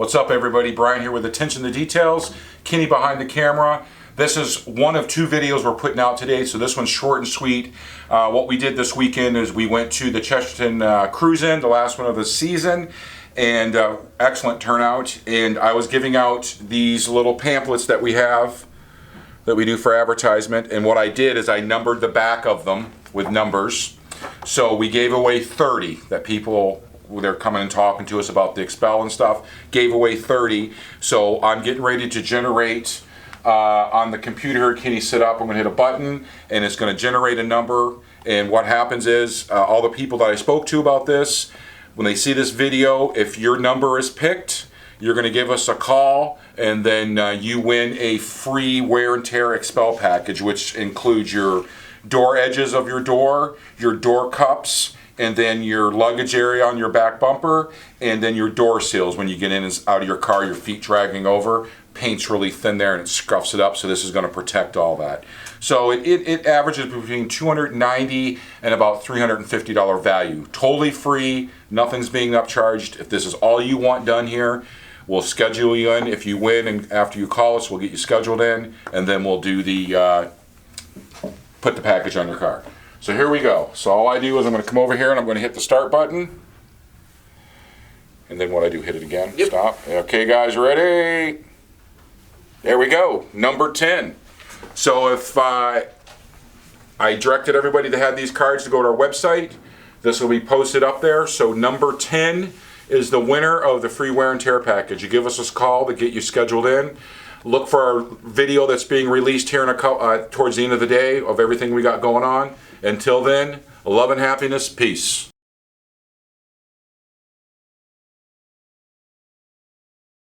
What's up, everybody? Brian here with Attention to Details. Kenny behind the camera. This is one of two videos we're putting out today, so this one's short and sweet. What we did this weekend is we went to the Chesterton Cruise-In, the last one of the season, and excellent turnout. And I was giving out these little pamphlets that we have that we do for advertisement, and what I did is I numbered the back of them with numbers. So we gave away 30 that people, they're coming and talking to us about the Xpel and stuff, gave away 30. So I'm getting ready to generate on the computer here. Kenny, sit up, I'm going to hit a button and it's going to generate a number. And what happens is all the people that I spoke to about this, when they see this video, if your number is picked, you're going to give us a call, and then you win a free wear and tear Xpel package, which includes your door edges of your door cups, and then your luggage area on your back bumper, and then your door seals when you get in and out of your car, your feet dragging over. Paint's really thin there and it scuffs it up, so this is going to protect all that. So it averages between $290 and about $350 value. Totally free, nothing's being upcharged. If this is all you want done here, we'll schedule you in. If you win, and after you call us, we'll get you scheduled in, and then we'll do the put the package on your car. So here we go. So all I do is I'm going to come over here and I'm going to hit the start button. And then what I do, hit it again. Yep. Stop. Okay, guys, ready? There we go. Number 10. So if I directed everybody that had these cards to go to our website, this will be posted up there. So number 10 is the winner of the free wear and tear package. You give us a call to get you scheduled in. Look for our video that's being released here in towards the end of the day of everything we got going on. Until then, love and happiness. Peace.